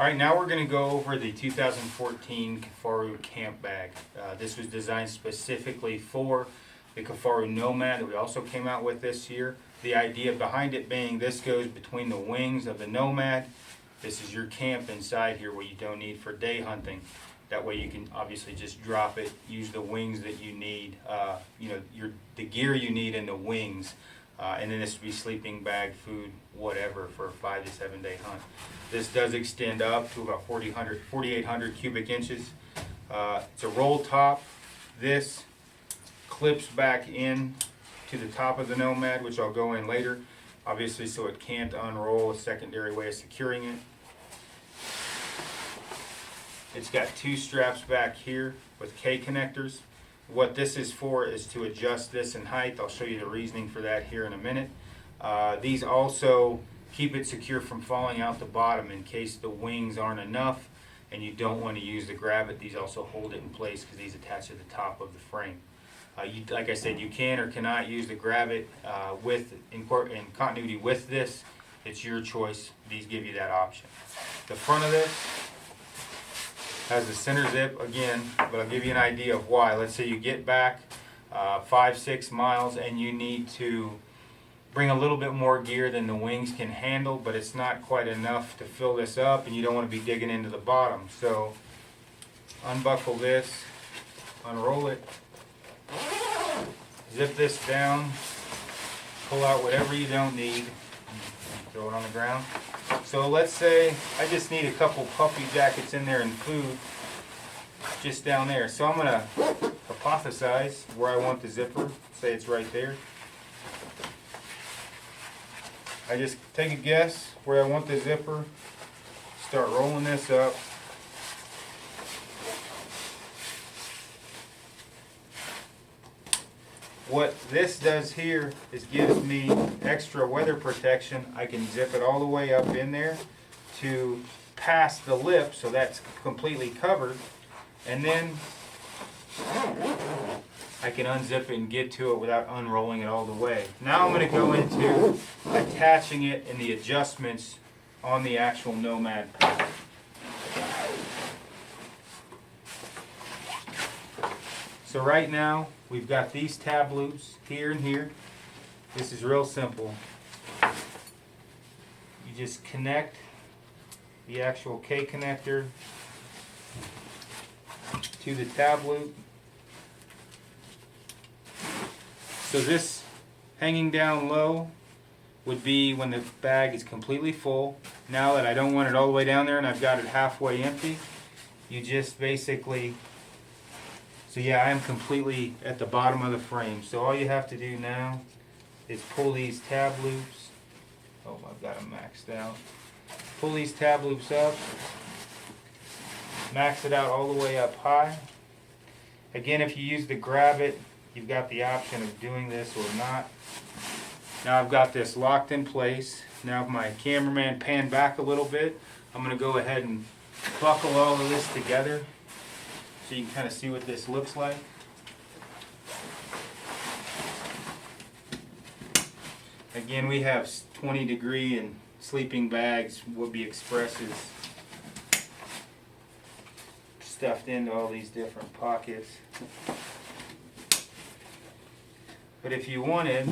Alright, now we're going to go over the 2014 Kifaru camp bag. This was designed specifically for the Kifaru Nomad that we also came out with this year. The idea behind it being this goes between the wings of the Nomad. This is your camp inside here where you don't need for day hunting. That way you can obviously just drop it, use the wings that you need, the gear you need in the wings. And then this would be sleeping bag, food, whatever for a 5 to 7 day hunt. This does extend up to about 4,800 cubic inches. It's a roll top. This clips back in to the top of the Nomad, which I'll go in later, obviously, so it can't unroll. A secondary way of securing it. It's got two straps back here with K connectors. What this is for is to adjust this in height. I'll show you the reasoning for that here in a minute. These also keep it secure from falling out the bottom in case the wings aren't enough and you don't want to use the grab-it. These also hold it in place because these attach to the top of the frame. Like I said, you can or cannot use the grab-it in continuity with this. It's your choice. These give you that option. The front of this has the center zip again, but I'll give you an idea of why. Let's say you get back 5-6 miles and you need to bring a little bit more gear than the wings can handle, but it's not quite enough to fill this up and you don't want to be digging into the bottom. So unbuckle this, unroll it, zip this down, pull out whatever you don't need, throw it on the ground. So let's say I just need a couple puffy jackets in there and food just down there. So I'm going to hypothesize where I want the zipper. Say it's right there. I just take a guess where I want the zipper, start rolling this up. What this does here is gives me extra weather protection. I can zip it all the way up in there to past the lip, so that's completely covered. And then I can unzip it and get to it without unrolling it all the way. Now I'm going to go into attaching it and the adjustments on the actual Nomad pack. So right now, we've got these tab loops here and here. This is real simple. You just connect the actual K connector to the tab loop. So this hanging down low would be when the bag is completely full. Now that I don't want it all the way down there and I've got it halfway empty, you just basically... So yeah, I am completely at the bottom of the frame. So all you have to do now is pull these tab loops. Oh, I've got them maxed out. Pull these tab loops up. Max it out all the way up high. Again, if you use the grab-it, you've got the option of doing this or not. Now I've got this locked in place. Now if my cameraman panned back a little bit, I'm going to go ahead and buckle all of this together, so you can kind of see what this looks like. Again, we have 20-degree and sleeping bags, Would-Be Expresses, stuffed into all these different pockets. But if you wanted,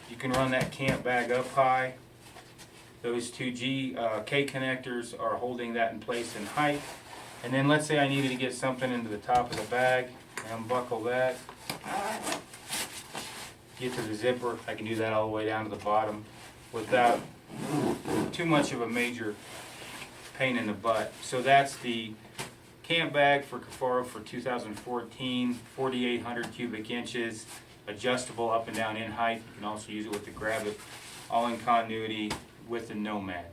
you can run that camp bag up high. Those two K connectors are holding that in place in height. And then let's say I needed to get something into the top of the bag, unbuckle that, get to the zipper. I can do that all the way down to the bottom without too much of a major pain in the butt. So that's the camp bag for Kifaru for 2014, 4,800 cubic inches, adjustable up and down in height. You can also use it with the grab-it, all in continuity with the Nomad.